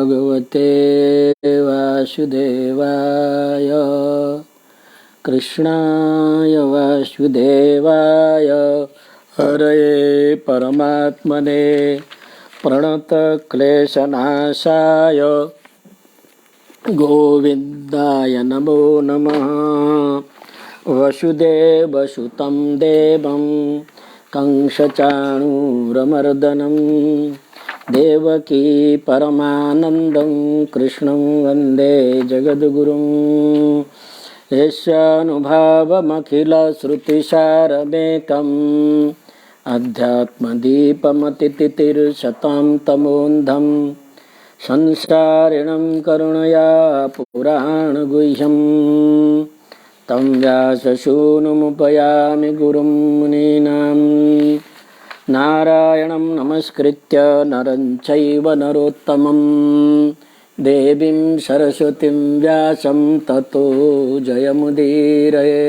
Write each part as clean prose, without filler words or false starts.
भगवते वासुदेवाय कृष्णाय वासुदेवाय हरये परमात्मने प्रणतक्लेशनाशाय गोविन्दाय नमो नमः। वसुदेवसुतं देवं कंसचाणूरमर्दनं देवकी परमानन्दं कृष्णं वन्दे जगद्गुरुं। यस्यानुभावमखिलश्रुतिसारमेकम् अध्यात्मदीपमतितितिर्शतं तमोऽन्धं संसारिणं करुणया पुराणगुह्यं तं व्याससूनुमुपयामि गुरुं मुनीनां। नारायणं नमस्कृत्य नरं चैव नरोत्तमं देवीं सरस्वतीं व्यासं ततो जयमुदीरये।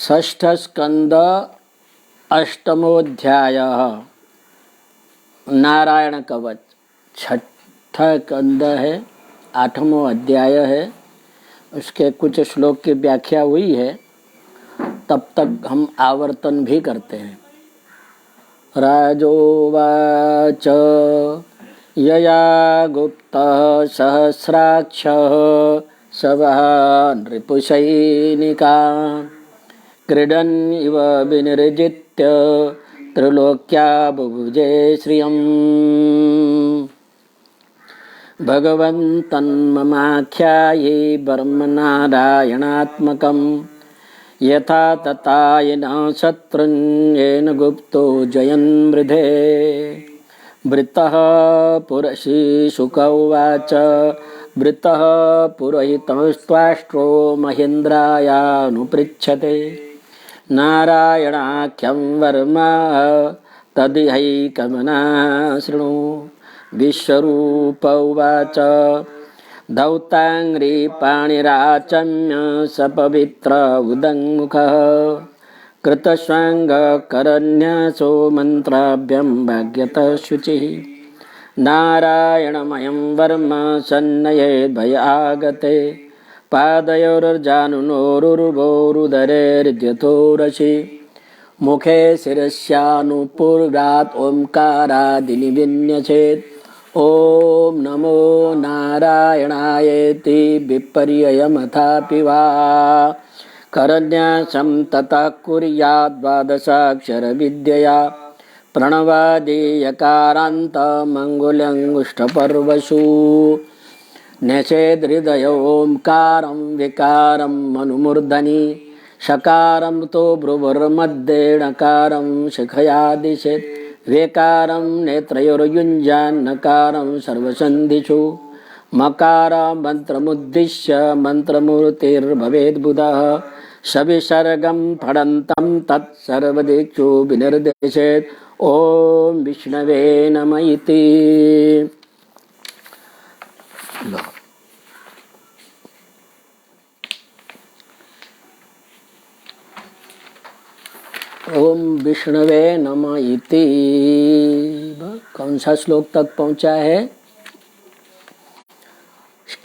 षष्ठ स्कंद अष्टमोध्यायः नारायण कवच। छठा स्कंद है, आठवां अध्याय है। उसके कुछ श्लोक की व्याख्या हुई है, तब तक हम आवर्तन भी करते हैं। राजोवाच यया गुप्तः सहस्राक्षः सवः नृपुसैनिका क्रीडन् इव विनिर्जित्य त्रिलोक्या बुभुजे श्रियम्। भगवन्तन्ममाख्याये ब्रह्मनारायणात्मकम् यथा तथा येन शत्रुन् येन गुप्तो जयन् मृधे। वृत्तः पुरशीशुक उवाच वृत्तः पुरोहितस्त्वाष्ट्रो महेन्द्रायानुपृच्छते नारायणाख्यं वर्मा तदिहैकमना शृणु। विश्वरूप उवाच धौताङ्घ्रिपाणिराचम्य सपवित्र उदङ्मुखः कृतस्वाङ्गकरन्यासो मन्त्राभ्यं भाग्यतः शुचिः। नारायणमयं वर्म सन्नयेद्भयागते पादयोर्जानुनोरुर्भोरुदरेर्यथोरसि मुखे शिरस्यानुपूर्वात् ओंकारादिनि विन्यसेत्। ॐ नमो नारायणायेति विपर्ययमथापि वा करन्यासं ततः कुर्यात् द्वादशाक्षरविद्यया प्रणवादियकारान्तमङ्गुल्यङ्गुष्ठपर्वसु। न्यसेद्हृदय ओंकारं विकारं मनुमूर्धनि शकारं तो भ्रुवुर्मध्ये णकारं शिखया दिशेत्। वेकारं नेत्रयोर्युञ्जान्नकारं सर्वसन्धिषु मकार मन्त्रमुद्दिश्य मन्त्रमूर्तिर्भवेद्बुधः। सविसर्गं फडन्तं तत्सर्वदिक्षु विनिर्देशेत्। ॐ विष्णवे नमः इति। ओम विष्णवे नमः इति। कौन सा श्लोक तक पहुंचा है?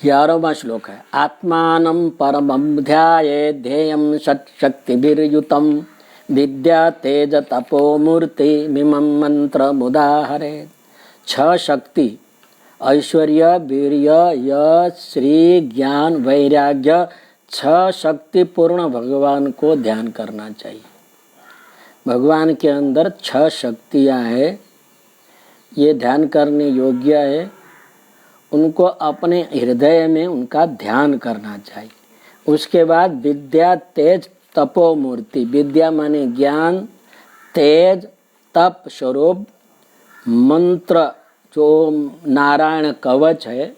11वां श्लोक है। आत्मानं परमं ध्यायेत् ध्येयं षट्शक्तिभिर्युतं विद्या तेज तपो मूर्ति मिमं मंत्रमुदाहरेत्। 6 शक्ति ऐश्वर्य वीर्य यश श्री ज्ञान वैराग्य 6 शक्ति पूर्ण भगवान को ध्यान करना चाहिए। भगवान के अंदर 6 शक्तियां हैं, ये ध्यान करने योग्य है। उनको अपने हृदय में उनका ध्यान करना चाहिए। उसके बाद विद्या तेज तपो मूर्ति। विद्या माने ज्ञान, तेज तप स्वरूप, मंत्र जो नारायण कवच है।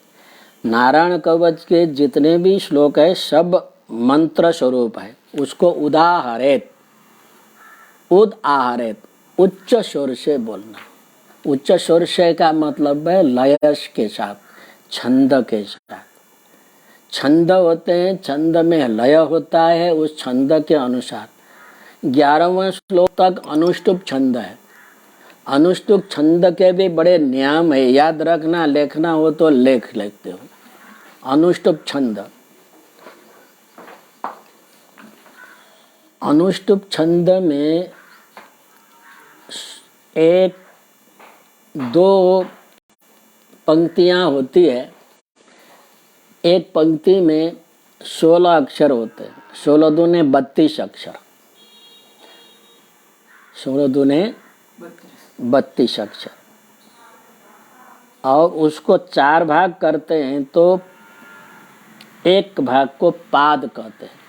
नारायण कवच के जितने भी श्लोक है सब मंत्र स्वरूप है। उसको उदाहरेत, उदाहरेत उच्च स्वर से बोलना। उच्च स्वर से का मतलब है लय के साथ, छंद के साथ। छंद होते हैं, छंद में लय होता है, उस छंद के अनुसार। 11वां श्लोक तक अनुष्टुप छंद है, अनुष्टुप छंद के भी बड़े नियम है, याद रखना, लिखना हो तो लेख लेते हो। अनुष्टुप छंद, अनुष्टुप छंद में एक दो पंक्तियां होती है। एक पंक्ति में 16 अक्षर होते हैं, 16 दूने 32 अक्षर, 16 दूने 32 अक्षर। और उसको 4 भाग करते हैं तो एक भाग को पाद कहते हैं।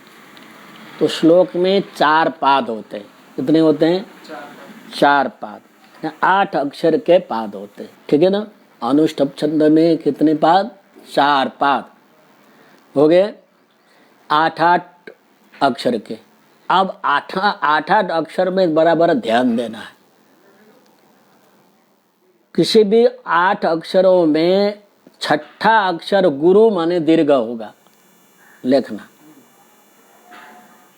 तो श्लोक में 4 पाद होते हैं। कितने होते हैं? 4 पाद, 8 अक्षर के पाद होते हैं, ठीक है ना। अनुष्टुप छंद में कितने पाद? 4 पाद हो गए, 8-8 अक्षर के। अब 8-8 अक्षर में बराबर ध्यान देना है। किसी भी 8 अक्षरों में छठा अक्षर गुरु माने दीर्घ होगा, लिखना।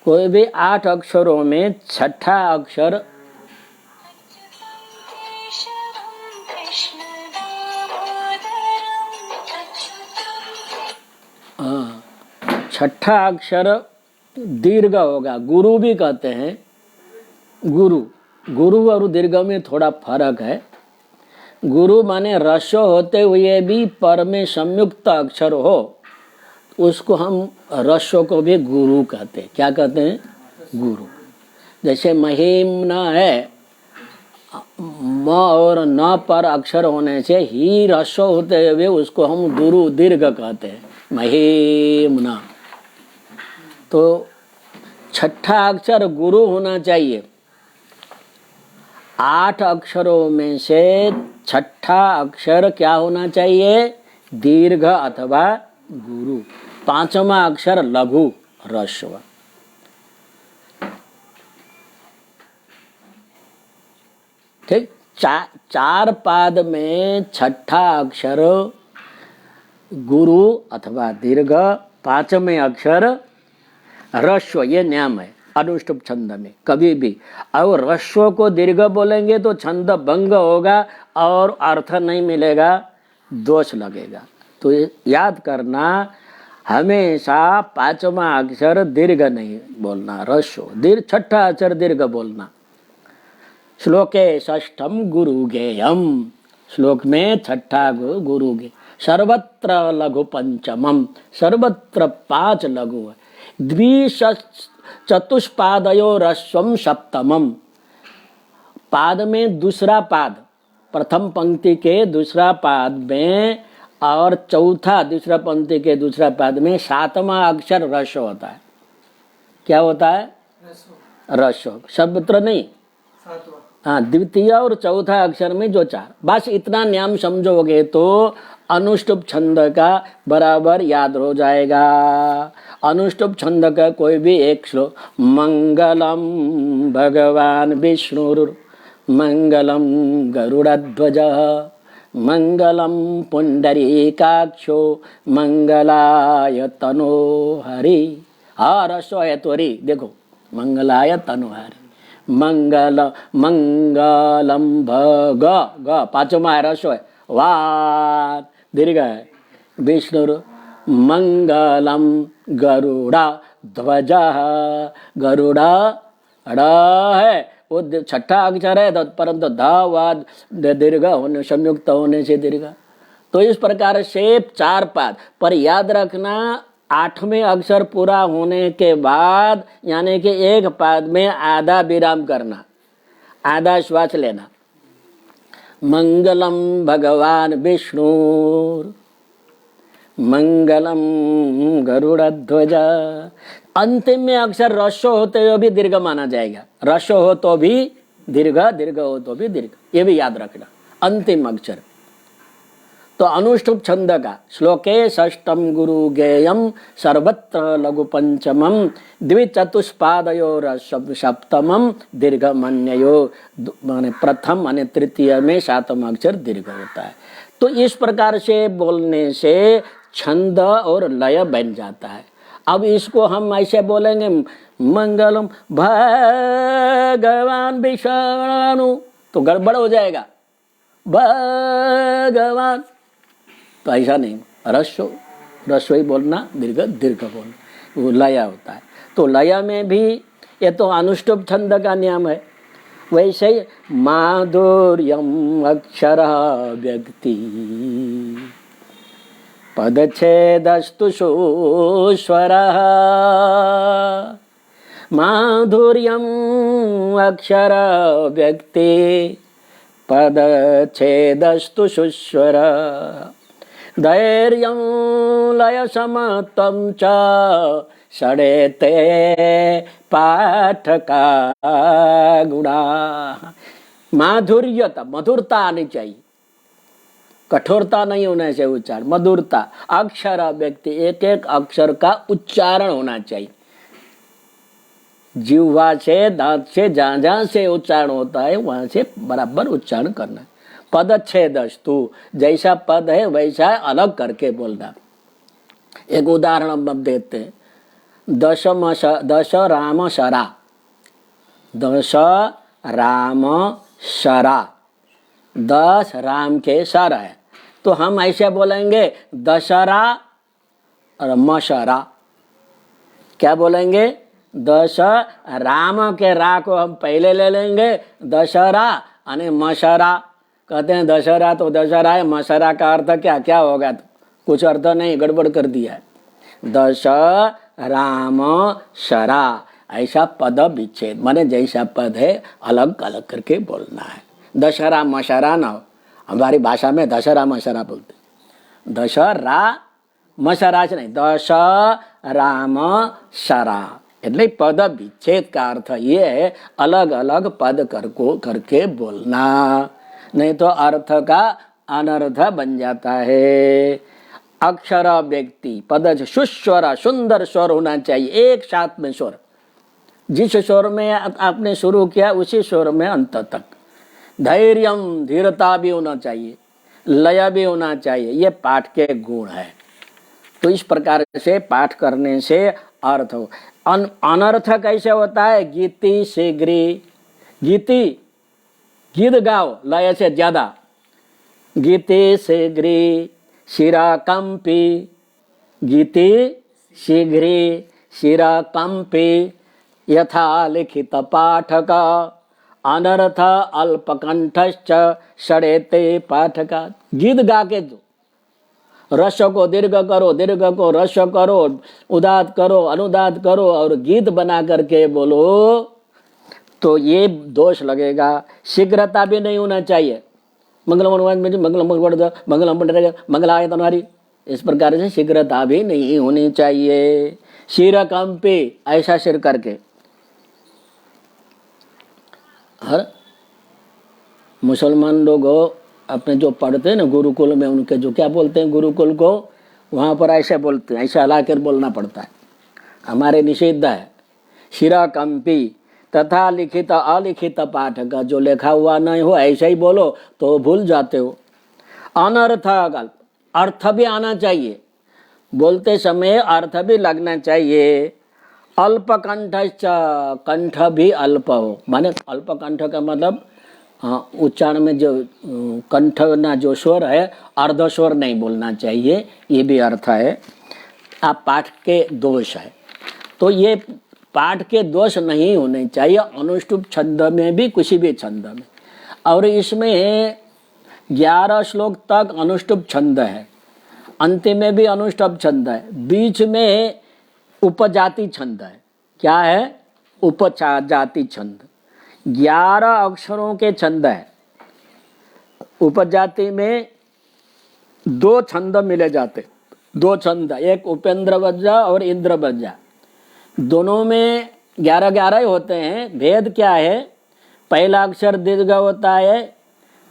कोई भी 8 अक्षरों में छठा अक्षर छठा अक्षर दीर्घ होगा, गुरु भी कहते हैं। गुरु, गुरु और दीर्घ में थोड़ा फर्क है। गुरु माने रस्व होते हुए भी पर में संयुक्त अक्षर हो, उसको हम रस्व को भी गुरु कहते हैं। क्या कहते हैं? गुरु। जैसे महिम्न है, म और न पर अक्षर होने से ही रस्व होते हुए उसको हम गुरु दीर्घ कहते हैं, महिम्न। तो छठा अक्षर गुरु होना चाहिए। 8 अक्षरों में से छठा अक्षर क्या होना चाहिए? दीर्घ अथवा गुरु। 5वां अक्षर लघु ह्रस्व। ठीक। 4 पाद में छठा अक्षर गुरु अथवा दीर्घ, 5वें अक्षर ह्रस्व, ये नियम है अनुष्टुप छंद में कभी भी। और ह्रस्व को दीर्घ बोलेंगे तो छंद भंग होगा और अर्थ नहीं मिलेगा, दोष लगेगा। तो याद करना, हमेशा 5वां अक्षर दीर्घ नहीं बोलना, ह्रस्व। छठा अक्षर दीर्घ बोलना। श्लोके षष्ठम गुरु गेयम, श्लोक में छठा गुरु गे। सर्वत्र लघु पंचमम, सर्वत्र 5 लघु है। चतुष्पादयो ह्रस्वम सप्तमम, पाद में दूसरा पाद, प्रथम पंक्ति के दूसरा पाद में और चौथा दूसरा पंक्ति के दूसरा पाद में 7वां अक्षर ह्रस्व होता है। क्या होता है? ह्रस्व। सर्वत्र नहीं, हाँ, द्वितीय और चौथा अक्षर में जो 4, बस इतना नियम समझोगे तो अनुष्टुप छंद का बराबर याद हो जाएगा। अनुष्टुप छंद का कोई भी एक श्लोक, मंगलम भगवान विष्णु, मंगलम गरुड़ध्वज, मंगलम पुंडरीकाक्षो, मंगलाय तनोहरि। ह्रस्व है तो हरि, देखो मंगलाय तनोहरि। मंगल मंगलम भग, 5वां ह्रस्व है। वार दीर्घ है। विष्णु मंगलम गरुड़ा ध्वज, गरुड़ा है वो छठा अक्षर है, परंतु धावाद दीर्घ होने, संयुक्त होने से दीर्घ। तो इस प्रकार से 4 पाद पर याद रखना। 8वें अक्षर पूरा होने के बाद यानी कि एक पाद में आधा विराम करना, आधा श्वास लेना। मंगलम भगवान विष्णु, मंगलम गरुड़ध्वज। अंतिम में अक्षर ह्रस्व होते हुए भी दीर्घ माना जाएगा। ह्रस्व हो तो भी दीर्घ, दीर्घ हो तो भी दीर्घ, ये भी याद रखना अंतिम अक्षर। तो अनुष्टुप छंद का श्लोके षष्ठम गुरु गेयम, सर्वत्र लघु पंचमम, द्विचतुष्पादयो सप्तमम, दीर्घ मन्यो, माने प्रथम माने तृतीय में 7वां अक्षर दीर्घ होता है। तो इस प्रकार से बोलने से छंद और लय बन जाता है। अब इसको हम ऐसे बोलेंगे, मंगलम भगवान विष्णु, तो गड़बड़ हो जाएगा। भगवान, तो ऐसा नहीं, रस्व ही बोलना, दीर्घ दीर्घ बोलना, वो लय होता है। तो लय में भी ये तो अनुष्टुप छंद का नियम है। वैसे ही माधुर्यम अक्षर व्यक्ति पदच्छेदस्तु सुस्वर, माधुर्यम अक्षर व्यक्ति पदच्छेदस्तु सुस्वर, धैर्यं लय समत्वं च षडेते पाठका गुणा। माधुर्यता, मधुरता आनी चाहिए, कठोरता नहीं होना चाहिए उच्चारण, मधुरता। अक्षर व्यक्ति, एक एक अक्षर का उच्चारण होना चाहिए, जिह्वा से, दांत से, जहां जहां से उच्चारण होता है वहां से बराबर उच्चारण करना है। पदच्छेदस्तु, जैसा पद है वैसा अलग करके बोलना। एक उदाहरण हम देते हैं, दश राम शरा, दश राम शरा, 10 राम के सर है, तो हम ऐसे बोलेंगे दशरा और मशरा। क्या बोलेंगे? 10 राम के रा को हम पहले ले लेंगे, दशरा यानी मशरा। कहते हैं दशहरा तो दशहरा है, मशरा का अर्थ क्या क्या होगा? तो कुछ अर्थ नहीं, गड़बड़ कर दिया है। दश राम शरा, ऐसा पद विच्छेद, माने जैसा पद है अलग अलग करके बोलना है। दशहरा मशरा ना हो, हमारी भाषा में दशहरा मशरा बोलते, दशहरा मशरा से नहीं, दश राम शरा। એટલે પદ વિચ્છેદ का अर्थ ये है अलग अलग पद करके बोलना, नहीं तो अर्थ का अनर्थ बन जाता है। अक्षर व्यक्ति पद सुस्वर, सुंदर स्वर होना चाहिए, एक साथ में स्वर, जिस स्वर में आपने शुरू किया उसी स्वर में अंत तक। धैर्यम, धीरता भी होना चाहिए, लय भी होना चाहिए, ये पाठ के गुण है। तो इस प्रकार से पाठ करने से अर्थ हो। अनर्थ कैसे होता है? गीति शीघ्री, गीति गीत गाओ लय से ज्यादा, गीति शीघ्री शिरा कंपी, गीति शीघ्री शिरा कंपी यथा लिखित पाठक, अनर्थ अल्पकंठश्च षडेते पाठका। गीत गा के दो, रस को दीर्घ करो, दीर्घ को रस करो, उदात करो, अनुदात करो और गीत बना करके बोलो, तो ये दोष लगेगा। शीघ्रता भी नहीं होना चाहिए, मंगलाय तनवारी, इस प्रकार से शीघ्रता भी नहीं होनी चाहिए। शिर कंपी, ऐसा सिर करके। हर मुसलमान लोग अपने जो पढ़ते हैं ना गुरुकुल में, उनके जो क्या बोलते हैं गुरुकुल को, वहां पर ऐसे बोलते हैं, ऐसा हिलाकर बोलना पड़ता है। हमारे निषिद्ध है। शिरा कंपी तथा लिखित अलिखित पाठ का, जो लिखा हुआ नहीं हो ऐसे ही बोलो तो भूल जाते हो। अनर्थ, अर्थ भी आना चाहिए, बोलते समय अर्थ भी लगना चाहिए। अल्प कंठ, कंठ भी अल्प हो, माने अल्प कंठ का मतलब उच्चारण में जो कंठ ना जो स्वर है अर्ध स्वर नहीं बोलना चाहिए, ये भी अर्थ है। आप पाठ के दोष है, तो ये पाठ के दोष नहीं होने चाहिए अनुष्टुप छंद में भी, किसी भी छंद में। और इसमें 11 श्लोक तक अनुष्टुप छंद है, अंतिम में भी अनुष्टुप छंद है, बीच में उपजाति छंद है। क्या है? उपजाति छंद। 11 अक्षरों के छंद है। उपजाति में 2 छंद मिले जाते, 2 छंद, एक उपेंद्र वज्जा और इंद्र वज्जा, दोनों में 11-11 ही होते हैं। भेद क्या है? पहला अक्षर दीर्घ होता है,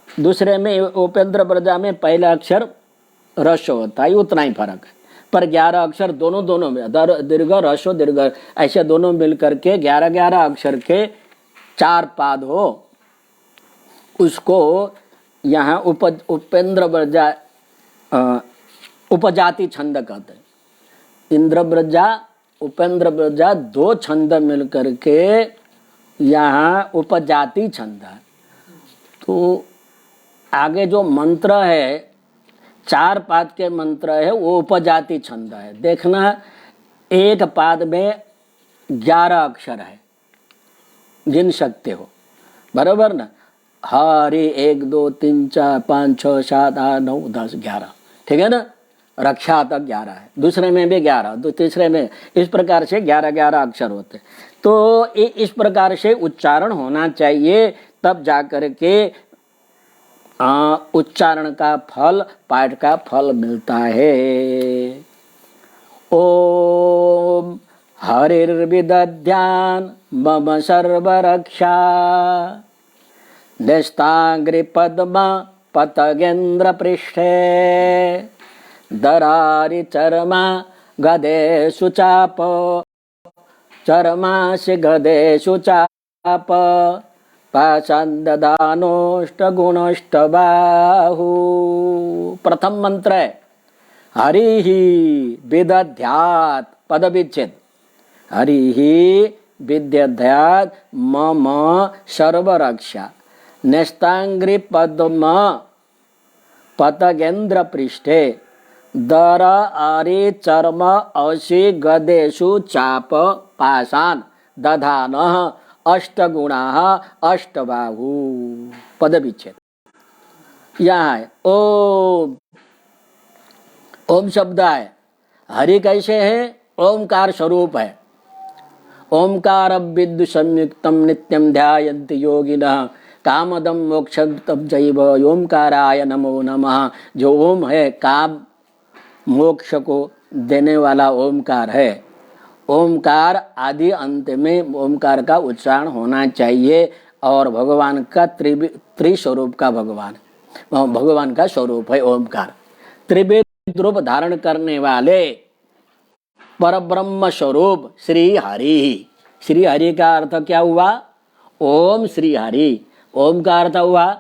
दूसरे में उपेंद्र वज्जा में पहला अक्षर रस्व होता है, उतना ही फर्क है। पर 11 अक्षर दोनों में दीर्घ रस्व दीर्घ ऐसे दोनों मिलकर के 11-11 अक्षर के 4 पाद हो, उसको यहाँ उपेंद्र वज्जा उपजाति छंद कहते हैं। इंद्र वज्जा उपेंद्र वज्जा 2 छंद मिलकर के यहाँ उपजाति छंद है। तो आगे जो मंत्र है, 4 पाद के मंत्र है, वो उपजाति छंद है। देखना, एक पाद में 11 अक्षर है, गिन सकते हो, बराबर ना। हरि 1 2 3 4 5 6 7 8 9 10 11, ठीक है ना। रक्षा तक 11 है, दूसरे में भी 11, तो तीसरे में, इस प्रकार से 11 अक्षर होते। तो इस प्रकार से उच्चारण होना चाहिए, तब जाकर के उच्चारण का फल, पाठ का फल मिलता है। ओम हरिर्विदध्यान मम सर्वरक्षा न्यस्तांग्रि पद्म पतगेन्द्र पृष्ठे दरारि चरमा गदेषु चाप चरमासि गदेषु चाप पाषाण्डदानोष्ट गुणोष्ट बाहु। प्रथम मंत्र है हरिः विदध्यात्, पद विच्छेद, हरिः विदध्यात् मम सर्वरक्षा न्यस्तांग्रि पद्म पतगेन्द्र पृष्ठे दर आरि चर्म अशि गदेषु चाप पाषाण दधानः अष्टगुणाः अष्टबाहु। पद विच्छेद यहाँ है। ओम, ओम शब्द है। हरि कैसे है? ओमकार स्वरूप है। ओमकार विद्यु संयुक्तम नित्यम ध्यायन्ति योगिनः कामदम मोक्षदम जैव ओमकाराय नमो नमः। जो ओम है, काम मोक्ष को देने वाला ओमकार है। ओमकार आदि अंत में ओमकार का उच्चारण होना चाहिए, और भगवान का त्रिस्वरूप का भगवान का स्वरूप है ओमकार। त्रिवेद रूप धारण करने वाले परब्रह्म स्वरूप श्री हरि। श्री हरि का अर्थ क्या हुआ? ओम श्री हरि। ओम का अर्थ हुआ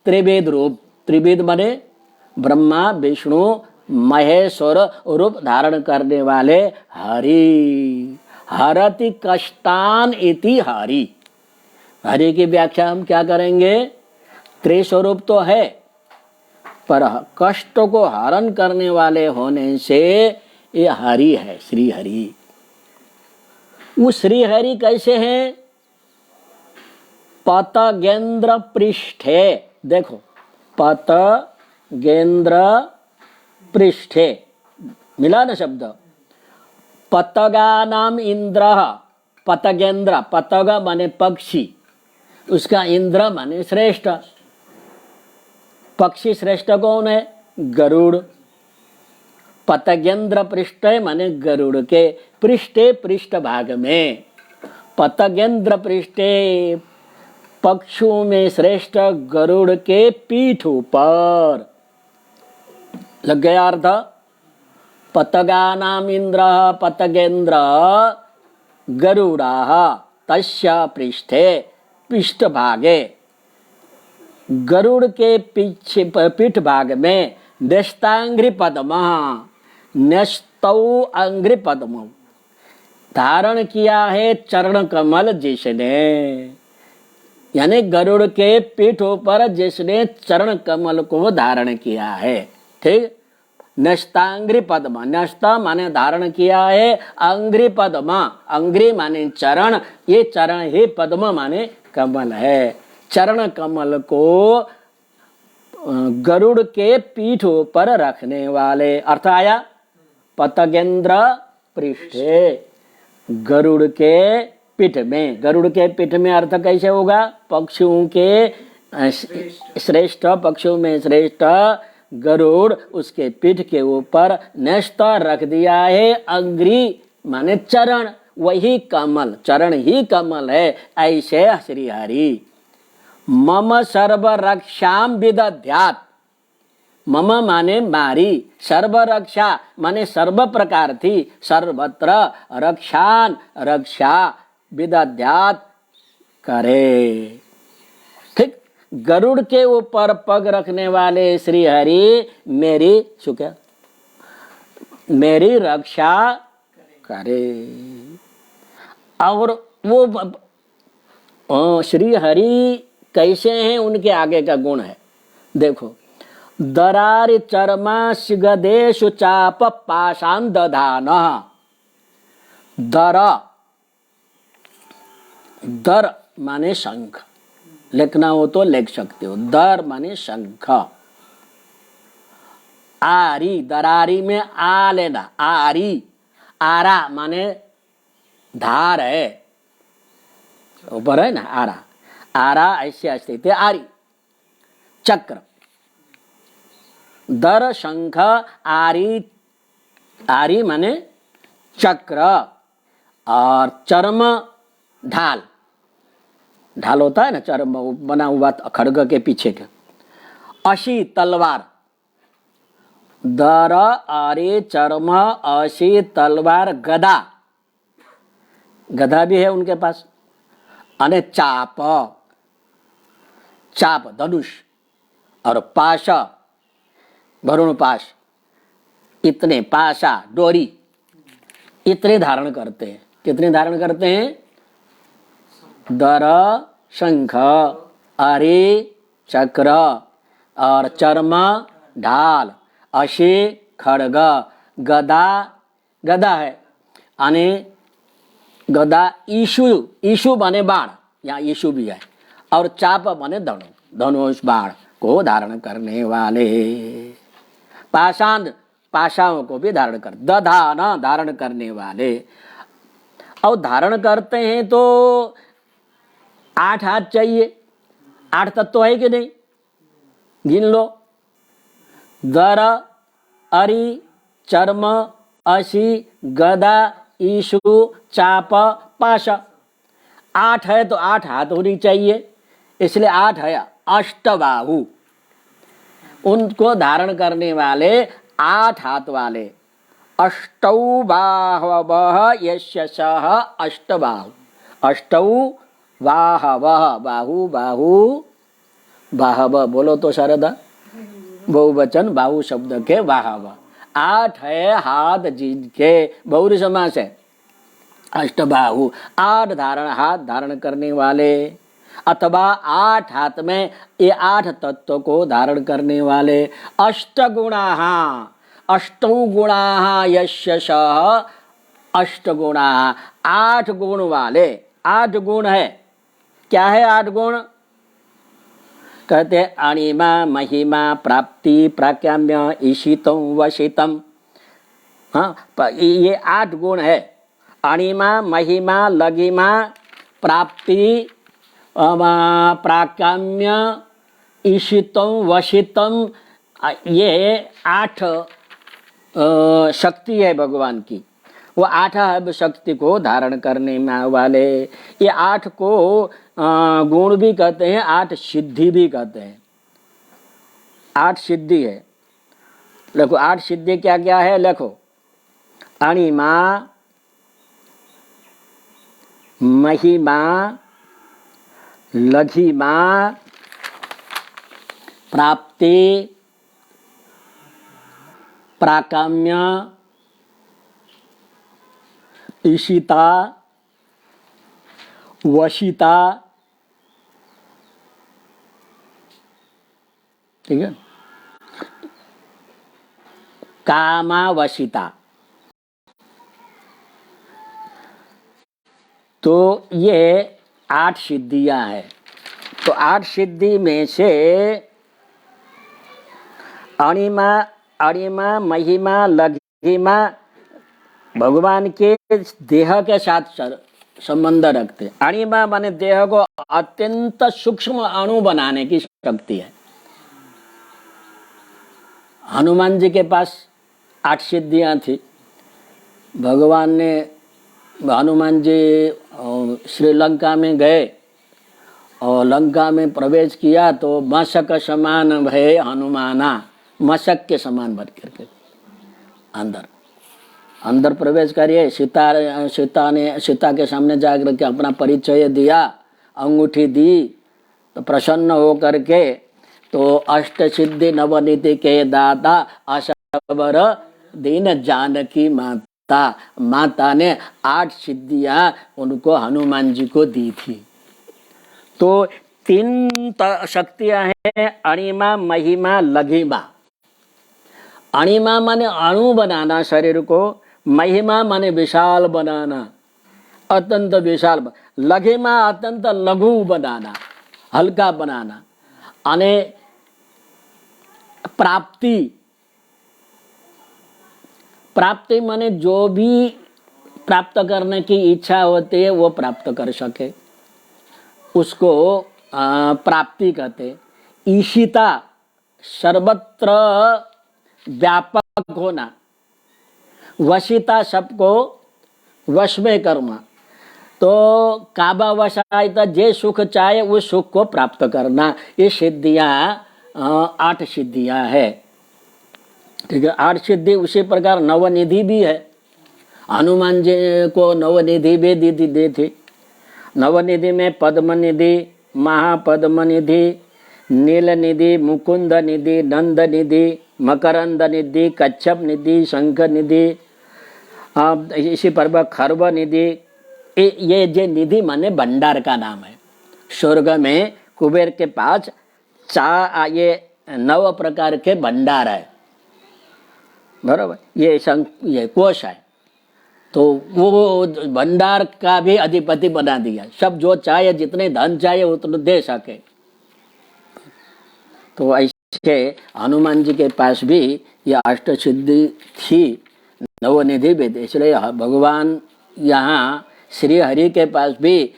त्रिवेद रूप। त्रिवेद माने ब्रह्मा विष्णु महेश्वर रूप धारण करने वाले हरि। हरति कष्टान इति हरि। हरि की व्याख्या हम क्या करेंगे? त्रिस्वरूप तो है, पर कष्ट को हरण करने वाले होने से ये हरि है, श्री हरि। वो श्री हरि कैसे हैं? पतगेन्द्र पृष्ठे। देखो, पतगेन्द्र पृष्ठे मिला ना शब्द। पतगा नाम इंद्र, पतगेन्द्र, पतग माने पक्षी, उसका इंद्र माने श्रेष्ठ। पक्षी श्रेष्ठ कौन है? गरुड़। पतगेन्द्र पृष्ठ माने गरुड़ के पृष्ठे, पृष्ठ भाग में। पतगेन्द्र पृष्ठे, पक्षियों में श्रेष्ठ गरुड़ के पीठ पर। लग गया अर्थ? पतगानाम इंद्र पतगेन्द्र गरुड़ाः तस्य पृष्ठे, पृष्ठ भागे, गरुड़ के पीछे पीठ भाग में न्यस्तांग्रि पद्म, न्यस्तौ अंग्रि पद्म धारण किया है चरण कमल जिसने। यानी गरुड़ के पीठों पर जिसने चरण कमल को धारण किया है। ठीक। न्यस्तांग्रि पद्म, न्यस्त माने धारण किया है, अंग्रि पद्म, अंग्रि माने चरण, ये चरण ही पद्म माने कमल है। चरण कमल को गरुड़ के पीठों पर रखने वाले। अर्थ आया? पतगेन्द्र पृष्ठे, गरुड़ के पीठ में। गरुड़ के पीठ में अर्थ कैसे होगा? पक्षियों के श्रेष्ठ, पक्षियों में श्रेष्ठ गरुड़, उसके पीठ के ऊपर न्यस्त रख दिया है। अंग्री माने चरण, वही कमल, चरण ही कमल है। ऐसे श्री हरि। मम सर्व रक्षाम विदध्यात्, मम माने मारी, सर्व रक्षा माने सर्व प्रकार थी, सर्वत्र रक्षान रक्षा विदध्यात् करे। ठीक। गरुड़ के ऊपर पग रखने वाले श्री हरि मेरी क्या? मेरी रक्षा करे। और वो श्री हरि कैसे हैं उनके आगे का गुण है। देखो, दरारि चर्मा सिगदेशु चाप पाषाण दधान। दर माने शंख, लिखना हो तो लिख सकते हो। दर माने शंख। आरी, दरारी में आ लेना, आरी। आरा माने धार है, ऊपर है ना आरा। आरा ऐसे स्थित है आरी। चक्र, दर शंख आरी। आरी माने चक्र। और चर्म ढाल, ढाल होता है ना चर्म बना हुआ खड़ग के पीछे का। अशी तलवार, दर आरी चर्म अशी तलवार। गदा, गदा भी है उनके पास। अने चाप, चाप धनुष। और पाश, वरुण पाश। इतने पाशा डोरी, इतने धारण करते हैं। कितने धारण करते हैं? दर शंख आरी चक्र और चर्म ढाल, अशी खड़ग, गदा। गदा है अने गदा। ईशु, ईशु बने बाण, यहाँ ईशु भी है। और चाप बने धनुष, धनुष बाण को धारण करने वाले। पाषाण, पाशाओं को भी धारण कर। दधान, धारण करने वाले। और धारण करते हैं तो 8 हाथ चाहिए। 8 तत्व है कि नहीं? गिन लो। दर अरी चर्म अशी गदा ईशु चाप पाश। 8 है तो 8 हाथ होनी चाहिए, इसलिए 8 है अष्टबाहु। उनको धारण करने वाले 8 हाथ वाले। अष्टौ बाहवः यस्य सः अष्टबाहु। अष्टौ बाहवः, बाहु बाहु बाहव बोलो तो शारदा। बहुवचन बाहु शब्द के बाहव। 8 है हाथ जिनके, बहुरी समास है। अष्टबाहु, 8 धारण, हाथ धारण करने वाले। अथवा 8 हाथ में ये 8 तत्व को धारण करने वाले। अष्टगुणाः, अष्टौ गुणाः यस्य सः अष्टगुणाः। 8 गुण वाले। 8 गुण है। क्या है 8 गुण? कहते हैं अणिमा महिमा प्राप्ति प्राकाम्य ईशितम वशितम। हाँ, ये 8 गुण है। अणिमा महिमा लघिमा प्राप्ति प्राकाम्य ईशितम वशितम। ये 8 शक्ति है भगवान की। वो 8 शक्ति को धारण करने में वाले। ये 8 को गुण भी कहते हैं, 8 सिद्धि भी कहते हैं। 8 सिद्धि है। देखो 8 सिद्धि क्या क्या है, देखो। अणिमा महिमा लघिमा प्राप्ति प्राकाम्य ईशिता वशिता। ठीक है। कामावशिता। तो ये 8 सिद्धियां हैं। तो 8 सिद्धि में से अणिमा, अणिमा महिमा लघिमा भगवान के देह के साथ संबंध रखते। अणिमा माने देह को अत्यंत सूक्ष्म अणु बनाने की शक्ति है। हनुमान जी के पास 8 सिद्धियां थी। भगवान ने, हनुमान जी श्रीलंका में गए और लंका में प्रवेश किया तो मशक समान भय हनुमाना। मशक के समान बन करके अंदर प्रवेश करिए। सीता के सामने जाकर के अपना परिचय दिया, अंगूठी दी, तो प्रसन्न हो करके तो अष्ट सिद्धि नवनीति के दाता असबर दीन जानकी माता। माता ने 8 सिद्धियां उनको हनुमान जी को दी थी। तो तीन शक्तियां हैं, अणिमा, महिमा, लघिमा। अणिमा माने अणु बनाना शरीर को, महिमा माने विशाल बनाना, अत्यंत विशाल। लघिमा अत्यंत लघु बनाना, हल्का बनाना। अने प्राप्ति, प्राप्ति माने जो भी प्राप्त करने की इच्छा होती है वो प्राप्त कर सके, उसको प्राप्ति कहते। ईशिता, सर्वत्र व्यापक होना। वशिता, सबको वश में करना। तो काबा वशाय, तो जे सुख चाहे उस सुख को प्राप्त करना। ये सिद्धियां 8 सिद्धियां है। ठीक है, 8 सिद्धि। उसी प्रकार नवनिधि भी है। हनुमान जी को नवनिधि भी दी थी। नवनिधि में पद्मनिधि, महापद्मनिधि, नील निधि, मुकुंद निधि, नंद निधि, मकरंद निधि, कच्छप निधि, शंख निधि, इसी पर खर्व निधि। ये जे निधि माने भंडार का नाम है। स्वर्ग में कुबेर के पास ये 9 प्रकार के भंडार है, बराबर। ये कोश है, तो वो भंडार का भी अधिपति बना दिया। सब जो चाहे, जितने धन चाहे उतने दे सके। तो ऐसे हनुमान जी के पास भी यह 8 सिद्धि थी, नवनिधि भी थी। इसलिए भगवान यहाँ श्री हरि के पास भी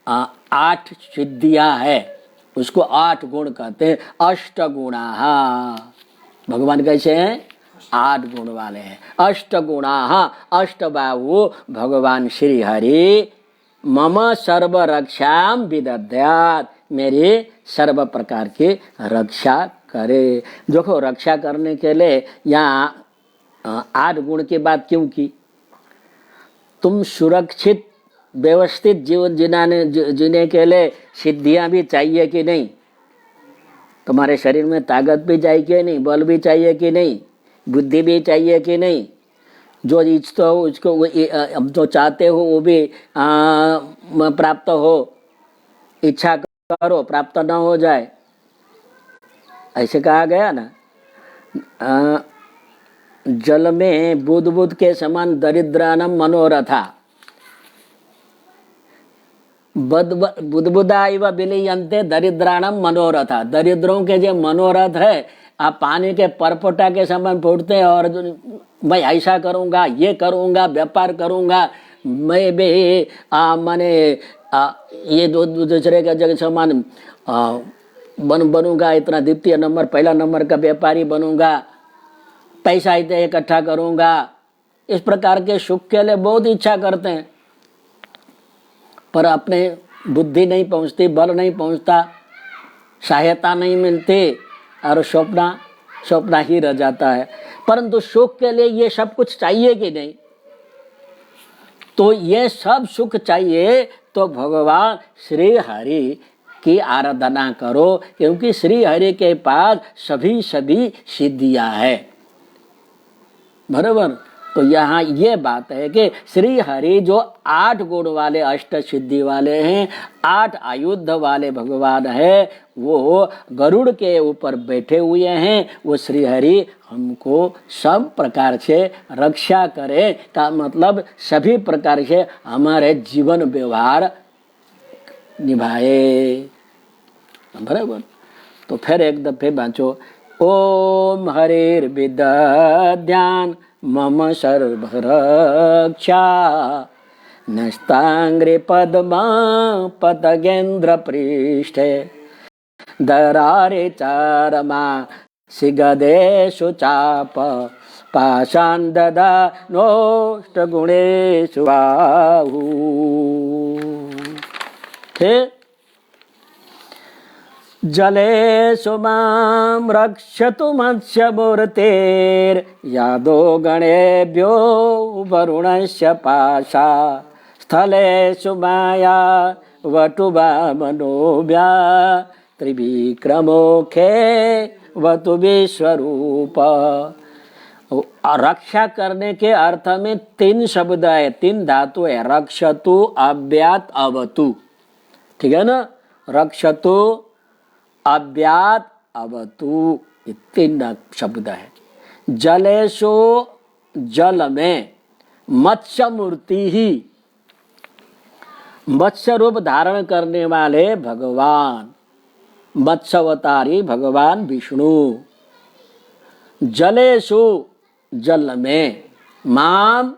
8 सिद्धियां है। उसको 8 गुण कहते हैं। अष्टगुणा, भगवान कैसे हैं? 8 गुण वाले हैं। अष्टगुणा, अष्टबाहु भगवान श्री हरि मम सर्व रक्षाम विदध्यात्, मेरी सर्व प्रकार की रक्षा करे। देखो, रक्षा करने के लिए यहाँ 8 गुण की बात क्यों की? तुम सुरक्षित व्यवस्थित जीवन जीने के लिए सिद्धियां भी चाहिए कि नहीं? तुम्हारे शरीर में ताकत भी चाहिए कि नहीं? बल भी चाहिए कि नहीं? बुद्धि भी चाहिए कि नहीं? जो इच्छा हो उसको, जो चाहते हो वो भी प्राप्त हो। इच्छा करो, प्राप्त न हो जाए, ऐसे कहा गया ना। जल में बुद बुद के समान दरिद्रानम मनोरथा, बुदबुदा इव बिलियंते दरिद्रानम मनोरथा। दरिद्रों के जो मनोरथ है, आप पानी के परपोटा के समान फूटते हैं। और मैं ऐसा करूंगा, ये करूंगा, व्यापार करूंगा, मैं भी माने ये दूसरे का जगह समान बनूंगा, इतना द्वितीय नंबर, पहला नंबर का व्यापारी बनूंगा, पैसा इतना इकट्ठा करूंगा। इस प्रकार के सुख के लिए बहुत इच्छा करते हैं, पर अपने बुद्धि नहीं पहुंचती, बल नहीं पहुंचता, सहायता नहीं मिलती, और स्वप्न ही रह जाता है। परंतु सुख के लिए ये सब कुछ चाहिए कि नहीं? तो ये सब सुख चाहिए तो भगवान श्री हरि की आराधना करो, क्योंकि श्री हरि के पास सभी सिद्धियां है, बराबर। तो यहाँ ये बात है कि श्री हरि जो 8 गुण वाले, 8 सिद्धि वाले हैं, 8 आयुध वाले भगवान है, वो गरुड़ के ऊपर बैठे हुए हैं। वो श्री हरि हमको सब प्रकार से रक्षा करे, का मतलब सभी प्रकार से हमारे जीवन व्यवहार निभाए, बराबर। तो फिर एक दफे बाँचो। ओम हरिर्विदध्यान मम सर्वरक्षा, नस्तांग्रे पद्मा पतगेन्द्र पृष्ठे, दरारे चारमा सिगदेषु चाप, पाशान् ददानोष्ट गुणेषु बाहु। जलेषु मां रक्षतु मत्स्यमूर्तेर्, यादो गणेभ्यो वरुणस्य पाशा, स्थलेषु माया वटुवा मनोव्या, त्रिविक्रमोखे वतु विश्वरूप। रक्षा करने के अर्थ में 3 शब्द है, 3 धातु है। रक्षतु, अव्यात, अवतु, ठीक है ना। रक्षतु, अव्यात अवतु, ये 3 शब्द है। जलेशो, जल में, मत्स्य मूर्ति ही, मत्स्य रूप धारण करने वाले भगवान, मत्स्यावतारी भगवान विष्णु। जलेशु, जल में, माम,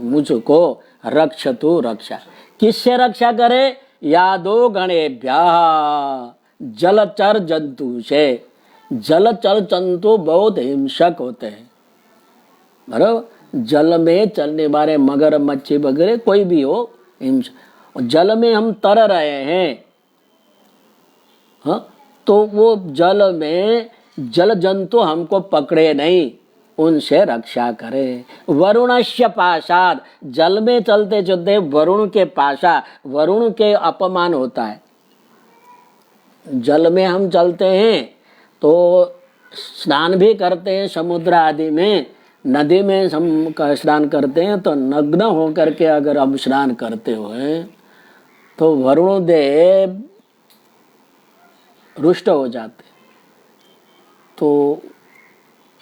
मुझको, रक्षतु, रक्षा, किससे रक्षा करे? यादो गणेभ्यः, जलचर जंतु से। जलचर जंतु बहुत हिंसक होते हैं, बराबर। जल में चलने वाले मगर, मच्छी वगैरह कोई भी हो, जल में हम तर रहे हैं, हाँ, तो वो जल में जल जंतु हमको पकड़े नहीं, उनसे रक्षा करे। वरुणस्य पाशाद, जल में चलते चलते वरुण के पाशा, वरुण के अपमान होता है। जल में हम चलते हैं तो स्नान भी करते हैं, समुद्र आदि में, नदी में हम स्नान करते हैं, तो नग्न होकर के अगर हम स्नान करते हुए तो वरुण देव रुष्ट हो जाते, तो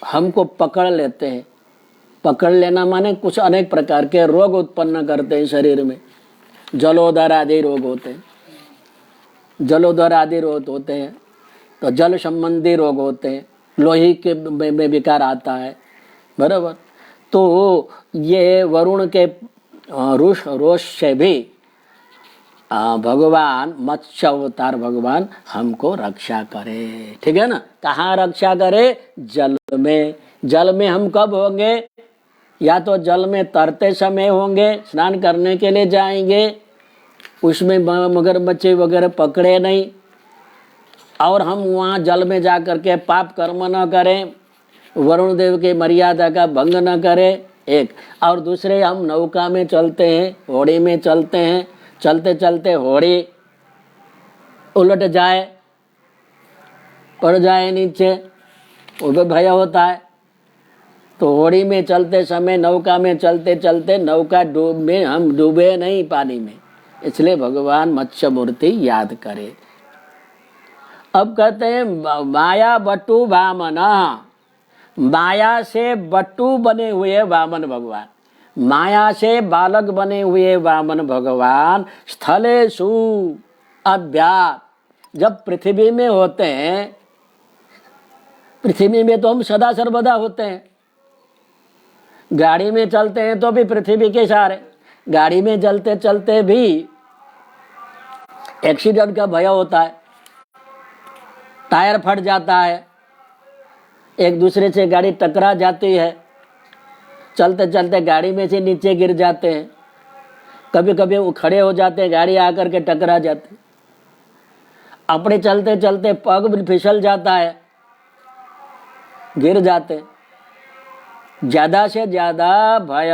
हमको पकड़ लेते हैं। पकड़ लेना माने कुछ अनेक प्रकार के रोग उत्पन्न करते हैं शरीर में। जलोदर आदि रोग होते हैं, जलोदर आदि रोग होते हैं, तो जल संबंधी रोग होते हैं, लोही के में विकार आता है, बराबर। तो ये वरुण के रोष से भी भगवान मत्स्य अवतार भगवान हमको रक्षा करे, ठीक है ना। कहाँ रक्षा करे? जल में। जल में हम कब होंगे? या तो जल में तरते समय होंगे, स्नान करने के लिए जाएंगे, उसमें मगरमच्छ वगैरह पकड़े नहीं, और हम वहाँ जल में जा करके पाप कर्म न करें, वरुण देव के मर्यादा का भंग न करें, एक। और दूसरे, हम नौका में चलते हैं, होड़ी में चलते हैं, चलते चलते होड़ी उलट जाए, पड़ जाए नीचे, वो भी भय होता है। तो होड़ी में चलते समय, नौका में चलते चलते नौका हम डूबे नहीं पानी में, इसलिए भगवान मत्स्य मूर्ति याद करे। अब कहते हैं माया बटु वामन, माया से बटु बने हुए वामन भगवान, माया से बालक बने हुए वामन भगवान स्थलेषु अभ्यात, जब पृथ्वी में होते हैं, पृथ्वी में तो हम सदा सर्वदा होते हैं, गाड़ी में चलते हैं तो भी पृथ्वी के सहारे, गाड़ी में चलते चलते भी एक्सीडेंट का भय होता है, टायर फट जाता है, एक दूसरे से गाड़ी टकरा जाती है, चलते चलते गाड़ी में से नीचे गिर जाते हैं, कभी कभी वो खड़े हो जाते हैं, गाड़ी आकर के टकरा जाती, अपने चलते चलते पग भी फिसल जाता है, गिर जाते। ज्यादा से ज्यादा भय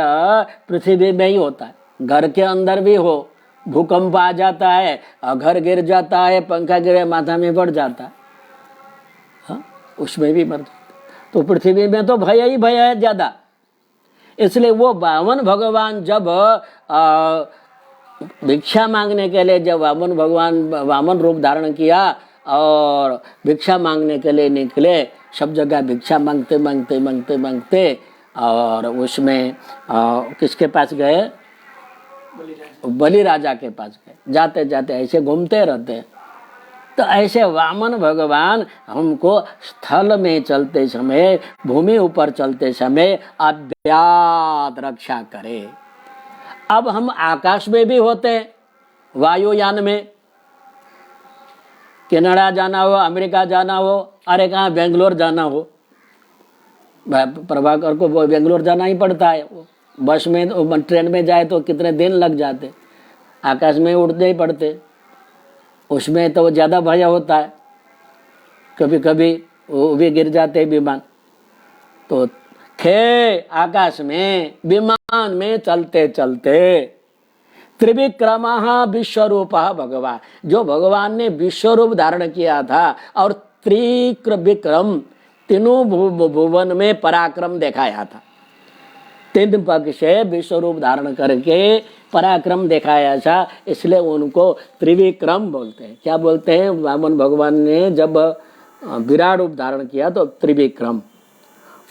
पृथ्वी में ही होता है, घर के अंदर भी हो, भूकंप आ जाता है और घर गिर जाता है, पंखा गिरे माथा में पड़ जाता है, हाँ, उसमें भी मर जाता। तो पृथ्वी में तो भय ही भय है ज्यादा। इसलिए वो वामन भगवान जब भिक्षा मांगने के लिए, जब वामन भगवान वामन रूप धारण किया और भिक्षा मांगने के लिए निकले, सब जगह भिक्षा मांगते मांगते मांगते मांगते, और उसमें किसके पास गए? बलि राजा के पास गए। जाते जाते ऐसे घूमते रहते हैं। तो ऐसे वामन भगवान हमको स्थल में चलते समय, भूमि ऊपर चलते समय अव्यात रक्षा करे। अब हम आकाश में भी होते हैं, वायुयान में, कनाडा जाना हो, अमेरिका जाना हो, अरे कहाँ बेंगलोर जाना हो, प्रभाकर को बेंगलोर जाना ही पड़ता है। बस में, ट्रेन में जाए तो कितने दिन लग जाते, आकाश में उड़ते ही पड़ते, उसमें तो ज़्यादा भय होता है, कभी कभी वो भी गिर जाते विमान। तो खे आकाश में, विमान में चलते चलते त्रिविक्रम विश्वरूप भगवान, जो भगवान ने विश्वरूप धारण किया था और त्रिविक्रम, तीनों भुवन में पराक्रम दिखाया था, 3 पग से विश्वरूप धारण करके पराक्रम दिखाया था, इसलिए उनको त्रिविक्रम बोलते हैं। क्या बोलते हैं? वामन भगवान ने जब विराट रूप धारण किया तो त्रिविक्रम,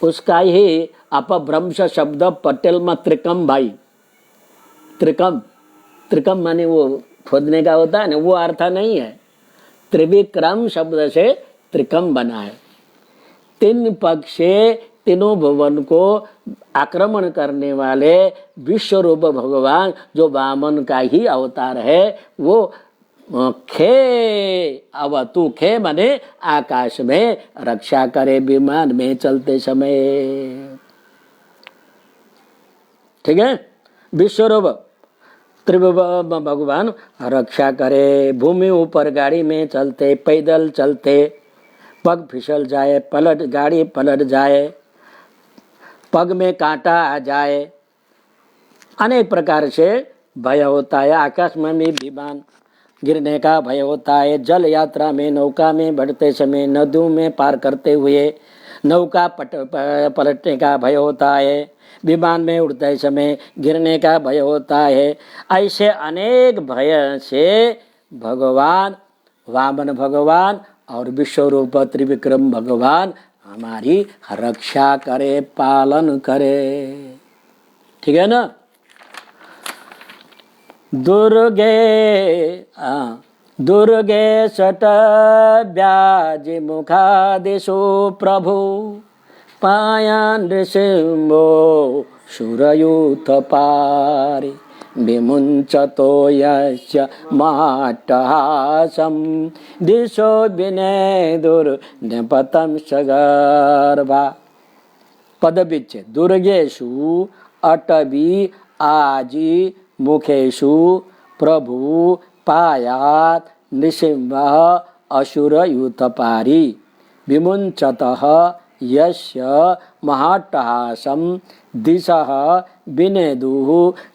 उसका ही अपभ्रंश शब्द पटेल में त्रिकम भाई, त्रिकम, त्रिकम माने वो खोदने का होता है ना, वो अर्थ नहीं है। त्रिविक्रम शब्द से त्रिकम बना है। तीन पक्ष से तीनों भुवन को आक्रमण करने वाले विश्व रूप भगवान जो वामन का ही अवतार है, वो खे अवतु, खे माने आकाश में रक्षा करे विमान में चलते समय। ठीक है, विश्वरूप त्रिभुवन भगवान रक्षा करे। भूमि ऊपर गाड़ी में चलते, पैदल चलते, पग फिसल जाए, पलट गाड़ी पलट जाए, पग में कांटा आ जाए, अनेक प्रकार से भय होता है। आकाश में भी विमान गिरने का भय होता है। जल यात्रा में, नौका में बढ़ते समय, नदियों में पार करते हुए नौका पलटने का भय होता है। विमान में उड़ते समय गिरने का भय होता है। ऐसे अनेक भय से भगवान वामन भगवान और विश्वरूप त्रिविक्रम भगवान हमारी रक्षा करे, पालन करे। ठीक है ना? दुर्गे दुर्गे सट व्याज मुखादिशु प्रभु पाया नृसिंहो सुरयूथ पारि विमुञ्चतो यस्य माट्टहासं दिशो विनेदुर्नपतं सगर्भा। पदविच्छेद। दुर्गेषु अटवी आजी मुखेषु प्रभु पायात् नृसिंहः असुरयूथपारी विमुञ्चतः यस्य महाट्टहासं दिशः विनेदुः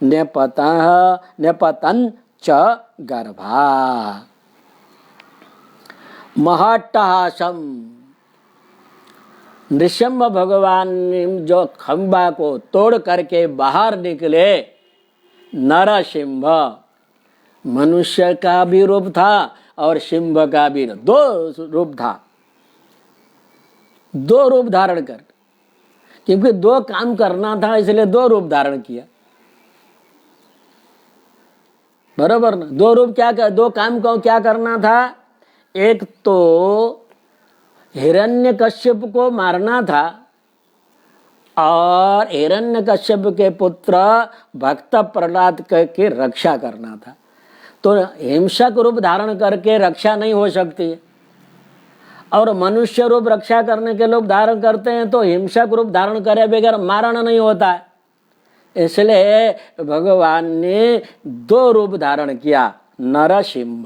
नेपतन् च गर्भा। महाट्टहासम, नृसिंह भगवान जो खंबा को तोड़ करके बाहर निकले, नरसिंह, मनुष्य का भी रूप था और सिंह का भी, दो रूप था, दो रूप धारण कर, क्योंकि दो काम करना था इसलिए दो रूप धारण किया। बराबर ना? दो रूप क्या कर, दो काम को क्या करना था? एक तो हिरण्यकश्यप को मारना था और हिरण्यकश्यप के पुत्र भक्त प्रहलाद की रक्षा करना था। तो हिंसक रूप धारण करके रक्षा नहीं हो सकती, और मनुष्य रूप रक्षा करने के लोग धारण करते हैं, तो हिंसक रूप धारण करे बगैर मारण नहीं होता है। इसलिए भगवान ने दो रूप धारण किया, नरसिंह,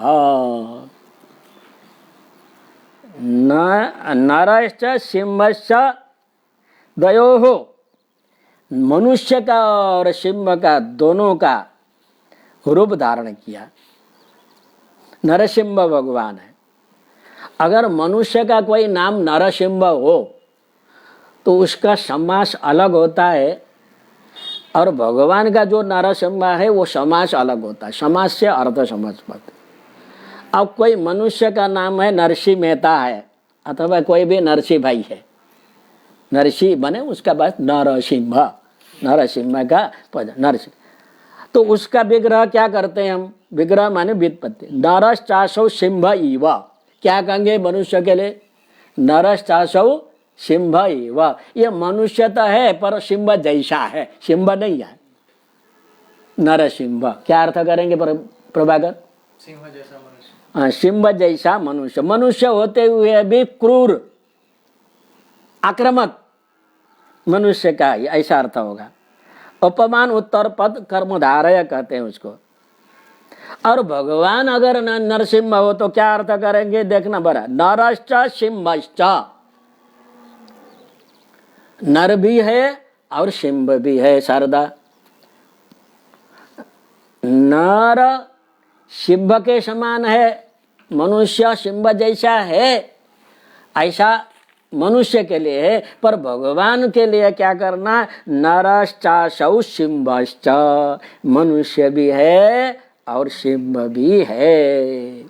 नरश्च सिंहश्च द्वयोः, मनुष्य का और सिंह का दोनों का रूप धारण किया। नरसिंह भगवान है। अगर मनुष्य का कोई नाम नरसिंह हो तो उसका समास अलग होता है, और भगवान का जो नरसिंह है वो समास अलग होता है। समास से अर्थ समझ पाते। अब कोई मनुष्य का नाम है नरसिंह मेहता है, अथवा कोई भी नरसिंह भाई है, नरसिंह बने उसका बात नरसिंह, नरसिंह का पद नरसिंह। तो उसका विग्रह क्या करते हैं हम? विग्रह माने व्युत्पत्ति। नरश्चासौ सिंह इव, क्या कहेंगे मनुष्य के लिए? नरश्चासौ सिंह इव। ये मनुष्य तो है पर सिंह जैसा है, सिंह नहीं है। नरसिंह क्या अर्थ करेंगे प्रभाकर? सिंह जैसा मनुष्य। हाँ, सिंह जैसा मनुष्य। मनुष्य होते हुए भी क्रूर, आक्रामक मनुष्य का ऐसा अर्थ होगा। उपमान उत्तर पद कर्मधारय कहते हैं उसको। और भगवान अगर नरसिंह हो तो क्या अर्थ करेंगे? देखना बड़ा, नरश्च सिंहश्च, नर भी है और सिंह भी है। शारदा, नर सिंह के समान है, मनुष्य सिंह जैसा है, ऐसा मनुष्य के लिए है, पर भगवान के लिए क्या करना? नरश्चासौ सिंहश्च, मनुष्य भी है और सिंह भी है।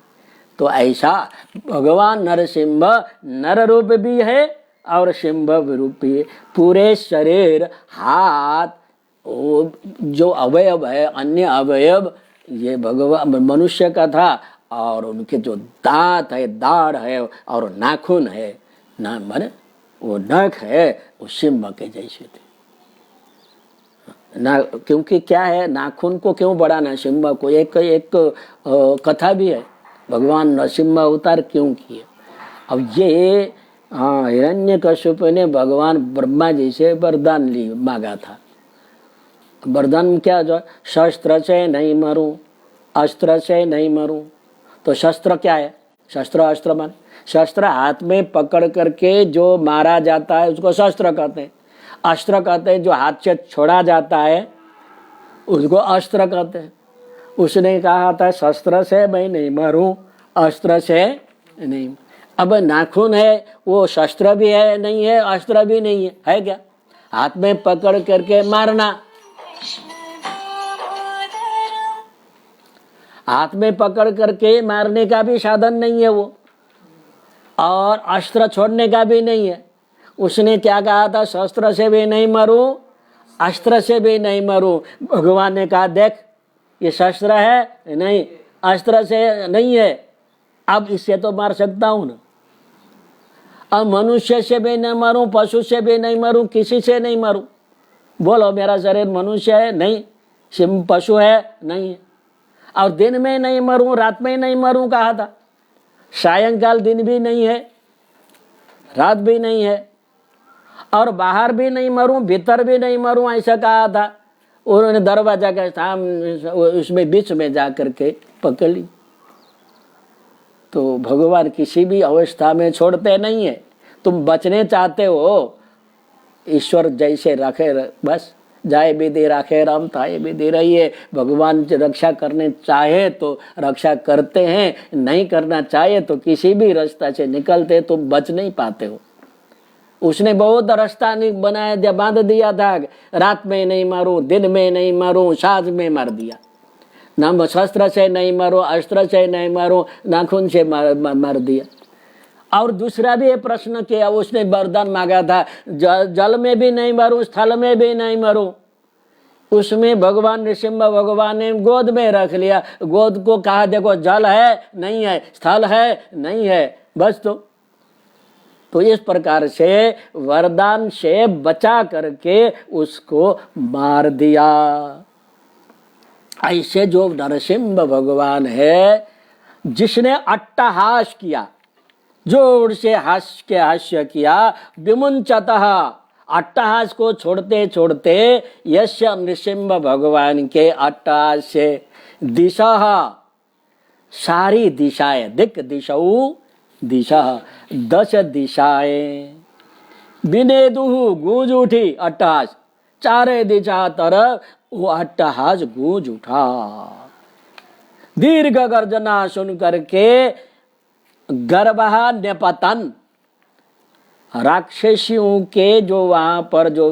तो ऐसा भगवान नरसिंह नर रूप भी है और सिंह रूप भी है। पूरे शरीर, हाथ, वो जो अवयव है, अन्य अवयव ये भगवान मनुष्य का था, और उनके जो दांत है, दाढ़ है और नाखून है, ना माने वो नख है, वो सिंह के जैसे थे ना। क्योंकि क्या है, नाखून को क्यों बढ़ाना सिंह को? एक कथा भी है, भगवान नरसिंह अवतार क्यों किए। अब ये हिरण्यकश्यप ने भगवान ब्रह्मा जी से वरदान मांगा था। वरदान क्या? जो शस्त्र से नहीं मरूं, अस्त्र से नहीं मरूं। तो शस्त्र क्या है? शस्त्र, अस्त्र माने शस्त्र हाथ में पकड़ करके जो मारा जाता है उसको शस्त्र कहते हैं। अस्त्र कहते हैं जो हाथ से छोड़ा जाता है उसको अस्त्र कहते हैं। उसने कहा था शस्त्र से मैं नहीं मरूं, अस्त्र से नहीं। अब नाखून है, वो शस्त्र भी है नहीं है, अस्त्र भी नहीं है क्या? हाथ में पकड़ करके मारना, हाथ में पकड़ करके मारने का भी साधन नहीं है वो, और अस्त्र छोड़ने का भी नहीं है। उसने क्या कहा था? शस्त्र से भी नहीं मरूं, अस्त्र से भी नहीं मरूं। भगवान ने कहा देख, ये शस्त्र है नहीं, अस्त्र से नहीं है, अब इससे तो मार सकता हूं ना। अब मनुष्य से भी नहीं मरूं, पशु से भी नहीं मरूं, किसी से नहीं मरूं। बोलो, मेरा शरीर मनुष्य है नहीं, सिंह पशु है नहीं है। और दिन में नहीं मरूं, रात में नहीं मरूं कहा था। सायंकाल दिन भी नहीं है, रात भी नहीं है, और बाहर भी नहीं मरूं, भीतर भी नहीं मरूं, ऐसा कहा था। उन्होंने दरवाजा के सामने उसमें बीच में जा करके पकड़ ली। तो भगवान किसी भी अवस्था में छोड़ते नहीं है। तुम बचने चाहते हो, ईश्वर जैसे रखे बस, जाए भी दे राखे राम, थाए भी दे रही है। भगवान रक्षा करने चाहे तो रक्षा करते हैं, नहीं करना चाहे तो किसी भी रास्ता से निकलते, तुम बच नहीं पाते हो। उसने बहुत रास्ता नहीं बनाया दिया, बांध दिया था, रात में नहीं मारूं, दिन में नहीं मारूं, साँझ में मार दिया। ना शस्त्र से नहीं मारो, अस्त्र से नहीं मारो, नाखून से मार दिया। और दूसरा भी ये प्रश्न किया, उसने वरदान मांगा था, जल में भी नहीं मारूं, स्थल में भी नहीं मारूं। उसमें भगवान नृसिंह भगवान ने गोद में रख लिया। गोद को कहा देखो, जल है नहीं है, स्थल है नहीं है, बस। तो इस प्रकार से वरदान से बचा करके उसको मार दिया। ऐसे जो नरसिंह भगवान है, जिसने अट्टहास किया, जोर से हास्य किया, विमुंचतः, अट्टहास को छोड़ते छोड़ते यश नृसिंह भगवान के अट्टहास से दिशा, सारी दिशाएं, दिक दिशऊ दिशा, 10 दिशाएं विनेदुहु, गूंज उठी अट्टहास, चारे दिशा तरफ वो अट्टहास गूंज उठा। दीर्घ गर्जना सुन करके गर्भा न्यपतन, राक्षसियों के जो वहां पर जो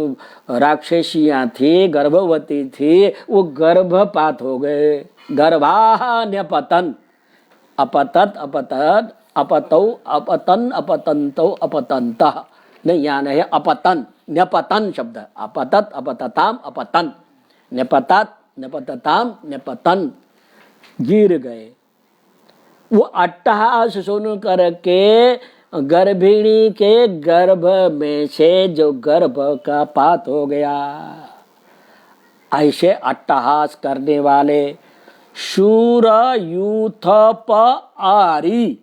राक्षसियां थी, गर्भवती थी, वो गर्भपात हो गए। गर्भा न्यपतन, अपतत अपतत, अपतौ अपतन, अपतंतो अपतंत, नहीं यहाँ नहीं, अपतन, न्यपतन शब्द, अपतत अपतताम अपतन, न्यपतत न्यपतताम न्यपतन, गिर गए। वो अट्टहास सुन करके गर्भिणी के गर्भ में से जो गर्भ का पात हो गया। ऐसे अट्टहास करने वाले शूर यूथप आरी,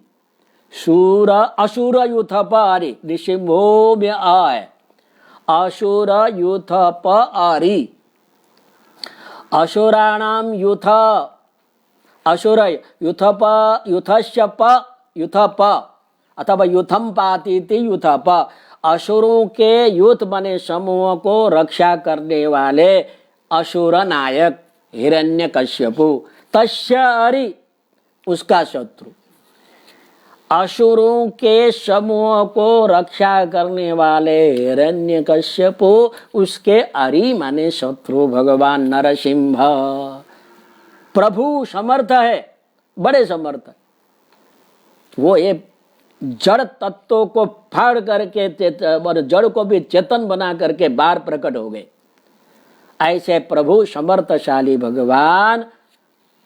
शूर असुर यूथप आरी, निशिम्भो में आए, असुर यूथप आरी, असुराणाम यूथ, असुर यूथप, यूथस्य प, यूथप अथवा यूथम पातीति यूथप, असुरों के यूथ बने समूह को रक्षा करने वाले असुर नायक हिरण्यकश्यपु, तस्य अरि, उसका शत्रु। असुरों के समूह को रक्षा करने वाले हिरण्यकश्यप, उसके अरि माने शत्रु भगवान नरसिंह। प्रभु समर्थ है, बड़े समर्थ है। वो ये जड़ तत्वों को फाड़ करके और जड़ को भी चेतन बना करके बाहर प्रकट हो गए। ऐसे प्रभु समर्थशाली भगवान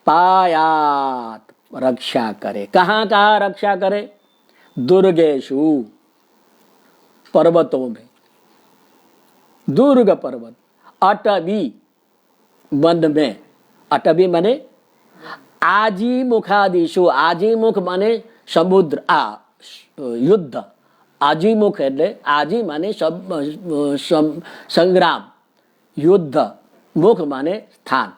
पायात रक्षा करे। कहाँ कहाँ रक्षा करे? दुर्गेशु, पर्वतों में, दुर्ग पर्वत, अटवी वन में, अटवी माने आजीमुखादिशु, आजीमुख माने समुद्र, युद्ध, आजीमुख એટલે आजी माने संग्राम, युद्ध, मुख माने स्थान,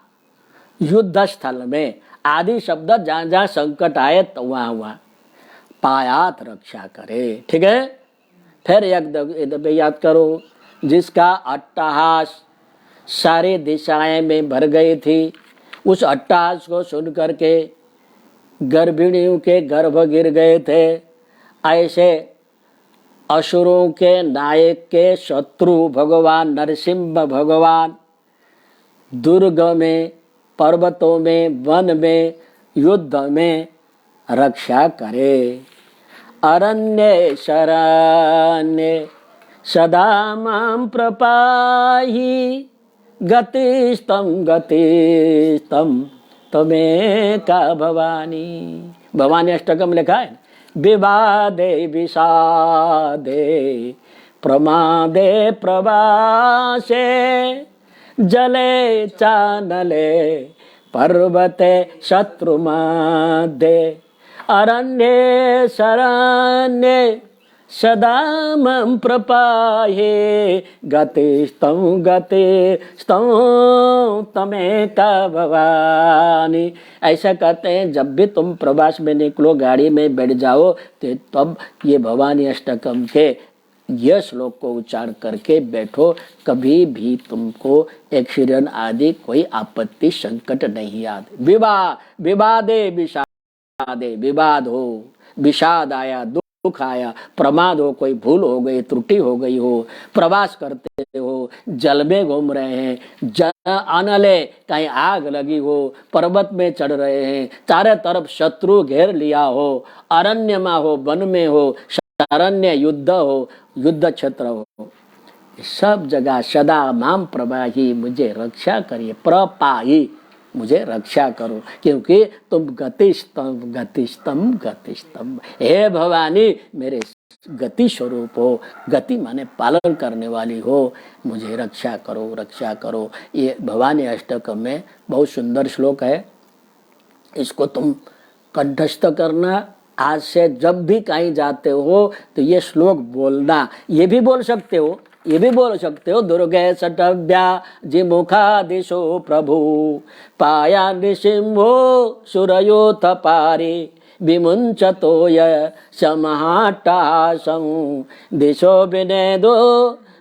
युद्ध स्थल में, आदि शब्द जहां जहां संकट आए तो वहां पायात रक्षा करे। ठीक है, फिर एक दफे याद करो, जिसका अट्टहास सारे दिशाएं में भर गई थी, उस अट्टहास को सुन करके गर्भिणियों के गर्भ गिर गए थे। ऐसे असुरों के नायक के शत्रु भगवान नरसिंह भगवान दुर्ग में, पर्वतों में, वन में, युद्ध में रक्षा करे। अरण्ये शरण्ये सदा मां प्रपाहि, गतिस्तं गतिस्तं त्वमेका भवानी। भवानी अष्टकम लिखा है, विवादे विषादे प्रमादे प्रवासे, जले चानले पर्वते शत्रुमध्ये, अरण्ये शरण्ये सदा मम प्रपाहे, गतिस्तं गतिस्तं त्वमेका भवानी। ऐसा कहते हैं, जब भी तुम प्रवास में निकलो, गाड़ी में बैठ जाओ, तो तब ये भवानी अष्टकम के यह श्लोक को उच्चार करके बैठो। कभी भी तुमको एक्सीडेंट आदि कोई आपत्ति संकट नहीं आते। विवादे विषादे, विवाद हो, विषाद आया, दुख आया, प्रमाद हो, कोई भूल हो गई, त्रुटि हो गई हो, प्रवास करते हो, जल में घूम रहे हैं, अनले कहीं आग लगी हो, पर्वत में चढ़ रहे हैं, चारों तरफ शत्रु घेर लिया हो, अरण्य में हो, वन में हो, अरण्य युद्ध हो, युद्ध क्षेत्र हो, सब जगह सदा माम प्रवाही, मुझे रक्षा करिए, प्रपाही, मुझे रक्षा करो, क्योंकि तुम गतिस्तम गतिस्तम गतिस्तम, हे भवानी मेरे गति स्वरूप हो, गति माने पालन करने वाली हो, मुझे रक्षा करो, रक्षा करो। ये भवानी अष्टकम में बहुत सुंदर श्लोक है, इसको तुम कंठस्थ करना। आज से जब भी कहीं जाते हो तो ये श्लोक बोलना। ये भी बोल सकते हो, ये भी बोल सकते हो, दुर्गे सटव्या जिमुखादिशो प्रभु, पाया नृसिंहो सुरयोथ पारे, विमुंचतो य समहाट्टासं, दिशो विनेदो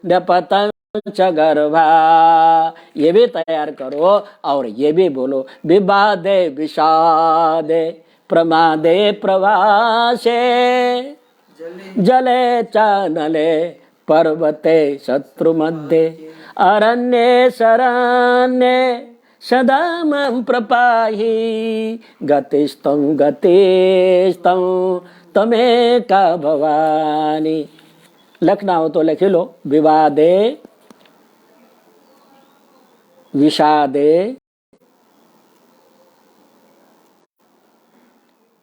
नपतं च गर्भा। ये भी तैयार करो और ये भी बोलो, विवादे विषादे प्रमादे प्रवासे, जले चानले पर्वते शत्रु मध्ये, अरण्ये शरण्ये सदा मम प्रपाहि, गतिस्तं गतिस्तं त्वमेका भवानी। लिखना हो तो लिख लो, विवादे विषादे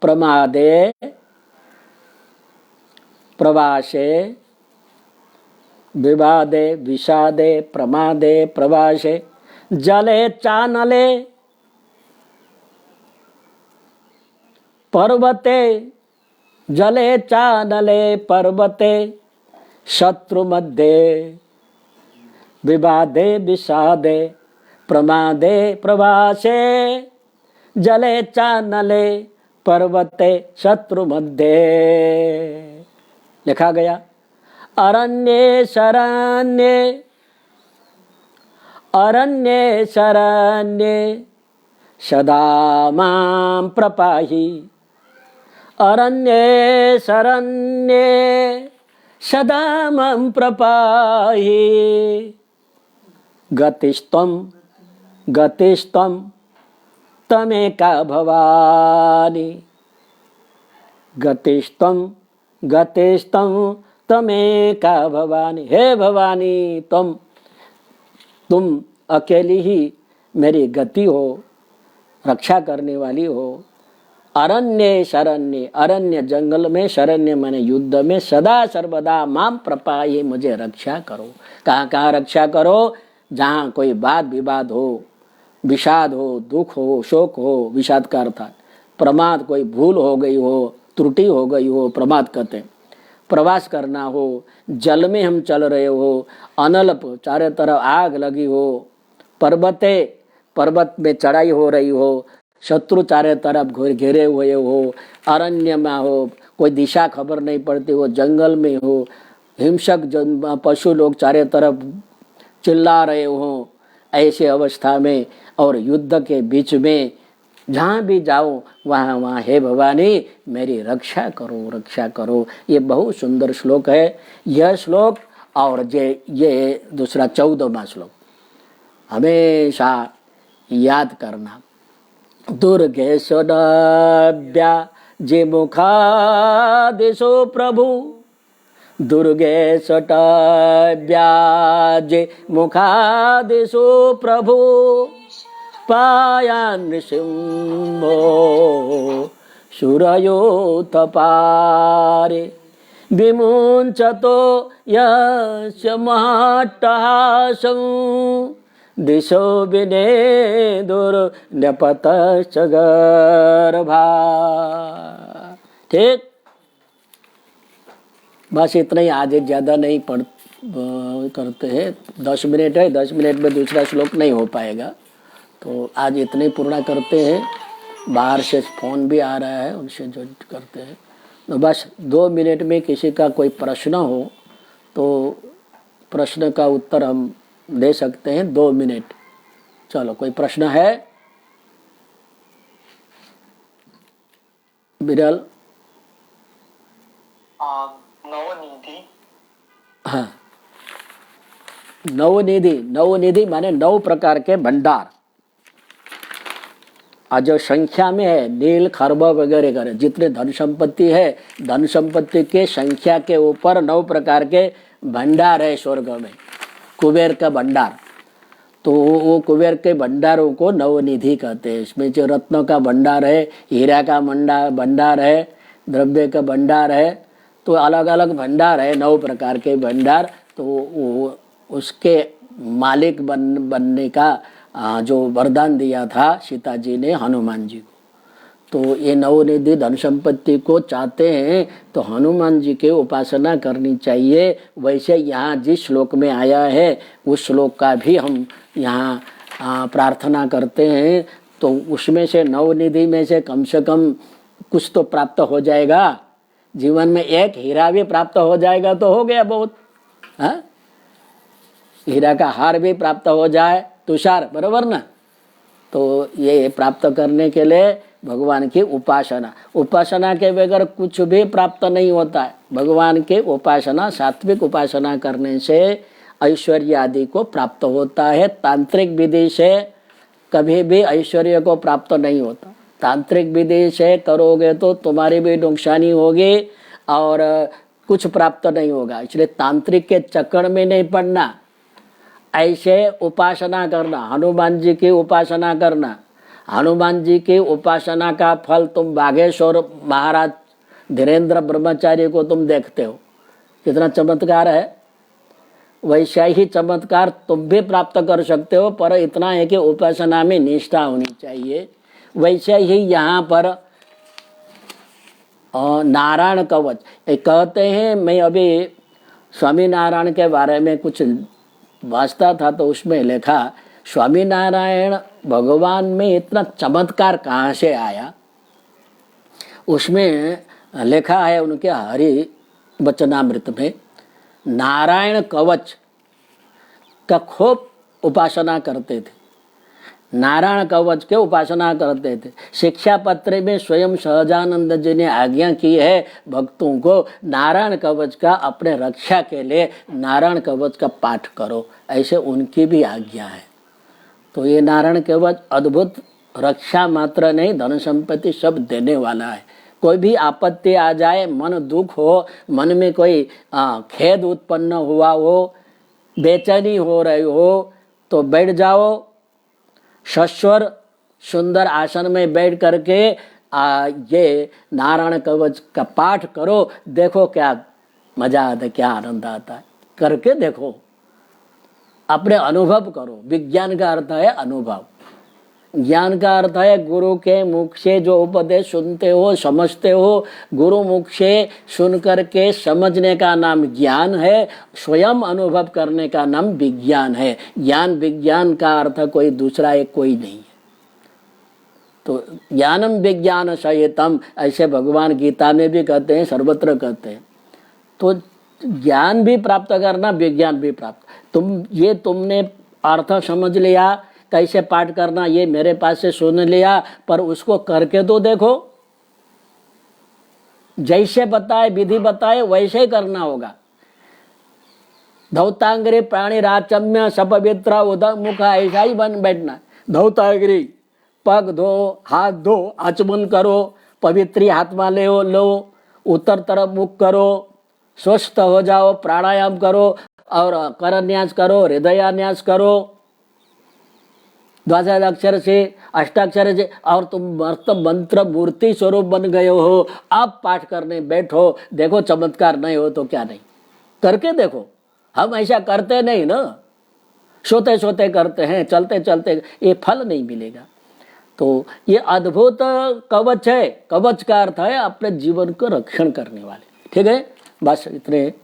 प्रमादे प्रवासे, विवादे विषादे प्रमादे प्रवासे, जले चानले पर्वते, जले चानले पर्वते शत्रु मध्ये, विवादे विषादे प्रमादे प्रवासे, जले चानले पर्वते शत्रु मध्ये। लिखा गया। अरण्ये शरण्ये, अरण्ये शरण्ये सदा मां प्रपाहि, अरण्ये शरण्ये सदा मम प्रपाहि गतिस्त्वं तमेका भवानी गतिस्त्वं तमेका भवानी। हे भवानी, तुम अकेली ही मेरी गति हो, रक्षा करने वाली हो। अरण्य शरण्य, अरण्य जंगल में, शरण्य माने युद्ध में, सदा सर्वदा माम प्रपाहि, मुझे रक्षा करो। कहाँ कहाँ रक्षा करो? जहाँ कोई वाद विवाद हो, विषाद हो, दुख हो, शोक हो, विषाद का अर्थात प्रमाद, कोई भूल हो गई हो, त्रुटि हो गई हो, प्रमाद कहते हैं। प्रवास करना हो, जल में हम चल रहे हो, अनल चारों तरफ आग लगी हो, पर्वत में चढ़ाई हो रही हो, शत्रु चारों तरफ घेरे हुए हो, अरण्य में हो, कोई दिशा खबर नहीं पड़ती हो, जंगल में हो, हिंसक पशु लोग चारों तरफ चिल्ला रहे हो, ऐसे अवस्था में और युद्ध के बीच में जहाँ भी जाओ वहाँ हे भवानी मेरी रक्षा करो। ये बहुत सुंदर श्लोक है यह श्लोक। और ये दूसरा 14वां श्लोक हमेशा याद करना। दुर्गे सदाभ्या जे मुखादिशो प्रभु, दुर्गे सटाव्याजे मुखादिशो प्रभु, पायान् नृसिंहो शूरयोथ पारे, विमुञ्चतो यस्य महाट्टहासं, दिशो विनेदुर्न्यपतश्च गर्भा। ठीक, बस इतना ही, आज ज़्यादा नहीं करते हैं। 10 मिनट है, 10 मिनट में दूसरा श्लोक नहीं हो पाएगा, तो आज इतने पूर्ण करते हैं। बाहर से फ़ोन भी आ रहा है, उनसे जो करते हैं, तो बस 2 मिनट में किसी का कोई प्रश्न हो तो प्रश्न का उत्तर हम दे सकते हैं 2 मिनट। चलो, कोई प्रश्न है? बिरल? नवनिधि। हाँ, नवनिधि माने 9 प्रकार के भंडार। आज जो संख्या में है, नील खरब वगैरह करे, जितने धन संपत्ति है, धन संपत्ति के संख्या के ऊपर 9 प्रकार के भंडार है स्वर्ग में, कुबेर का भंडार। तो वो कुबेर के भंडारों को नवनिधि कहते हैं। इसमें जो रत्नों का भंडार है, हीरा का भंडार है, द्रव्य का भंडार है, तो अलग अलग भंडार है, 9 प्रकार के भंडार। तो वो उसके मालिक बनने का जो वरदान दिया था सीता जी ने हनुमान जी को। तो ये नवनिधि धन संपत्ति को चाहते हैं तो हनुमान जी के उपासना करनी चाहिए। वैसे यहाँ जिस श्लोक में आया है उस श्लोक का भी हम यहाँ प्रार्थना करते हैं। तो उसमें से नवनिधि में से कम कुछ तो प्राप्त हो जाएगा। जीवन में एक हीरा भी प्राप्त हो जाएगा तो हो गया बहुत। हाँ, हीरा का हार भी प्राप्त हो जाए, तुषार, बरोबर ना। तो ये प्राप्त करने के लिए भगवान की उपासना के बगैर कुछ भी प्राप्त नहीं होता है। भगवान के उपासना, सात्विक उपासना करने से ऐश्वर्य आदि को प्राप्त होता है। तांत्रिक विधि से कभी भी ऐश्वर्य को प्राप्त नहीं होता। तांत्रिक विधि से करोगे तो तुम्हारी भी नुकसानी होगी और कुछ प्राप्त नहीं होगा। इसलिए तांत्रिक के चक्कर में नहीं पड़ना, ऐसे उपासना करना, हनुमान जी की उपासना करना। हनुमान जी की उपासना का फल तुम बागेश्वर महाराज धीरेन्द्र ब्रह्मचारी को तुम देखते हो, कितना चमत्कार है। वैसा ही चमत्कार तुम भी प्राप्त कर सकते हो, पर इतना है कि उपासना में निष्ठा होनी चाहिए। वैसे ही यहाँ पर नारायण कवच कहते हैं। मैं अभी स्वामी नारायण के बारे में कुछ वाचता था तो उसमें लिखा, स्वामी नारायण भगवान में इतना चमत्कार कहाँ से आया। उसमें लिखा है उनके हरि वचनामृत में, नारायण कवच का खूब उपासना करते थे। नारायण कवच के उपासना करते थे। शिक्षा पत्र में स्वयं सहजानंद जी ने आज्ञा की है भक्तों को नारायण कवच का अपने रक्षा के लिए नारायण कवच का पाठ करो, ऐसे उनकी भी आज्ञा है। तो ये नारायण कवच अद्भुत रक्षा मात्र नहीं, धन संपत्ति सब देने वाला है। कोई भी आपत्ति आ जाए, मन दुख हो, मन में कोई खेद उत्पन्न हुआ हो, बेचैनी हो रही हो, तो बैठ जाओ सस्वर सुंदर आसन में बैठ करके ये नारायण कवच का पाठ करो, देखो क्या मजा आता है, क्या आनंद आता है, करके देखो, अपने अनुभव करो। विज्ञान का अर्थ है अनुभव, ज्ञान का अर्थ है गुरु के मुख से जो उपदेश सुनते हो, समझते हो। गुरु मुख से सुन करके समझने का नाम ज्ञान है, स्वयं अनुभव करने का नाम विज्ञान है। ज्ञान विज्ञान का अर्थ कोई दूसरा एक कोई नहीं है। तो ज्ञानम विज्ञान सहितम, ऐसे भगवान गीता में भी कहते हैं, सर्वत्र कहते हैं। तो ज्ञान भी प्राप्त करना, विज्ञान भी प्राप्त। तुमने अर्थ समझ लिया, कैसे पाठ करना ये मेरे पास से सुन लिया, पर उसको करके तो देखो। जैसे बताए विधि बताए वैसे ही करना होगा। धौतांग्री प्राणी राचम्य सपवित्र उदक मुख, ऐसा ही बन बैठना। धौतांग्री पग धो, हाथ धो, आचमन करो, पवित्री हाथ में लो, उत्तर तरफ मुख करो, स्वस्थ हो जाओ, प्राणायाम करो और करन्यास करो, हृदयान्यास करो, द्वादशाक्षर से अष्टाक्षर से, और तुम मंत्र मूर्ति स्वरूप बन गए हो। अब पाठ करने बैठो, देखो चमत्कार नहीं हो तो क्या नहीं, करके देखो। हम ऐसा करते नहीं ना, सोते सोते करते हैं, चलते चलते, ये फल नहीं मिलेगा। तो ये अद्भुत कवच है। कवच का अर्थ है अपने जीवन को रक्षण करने वाले। ठीक है, बस इतने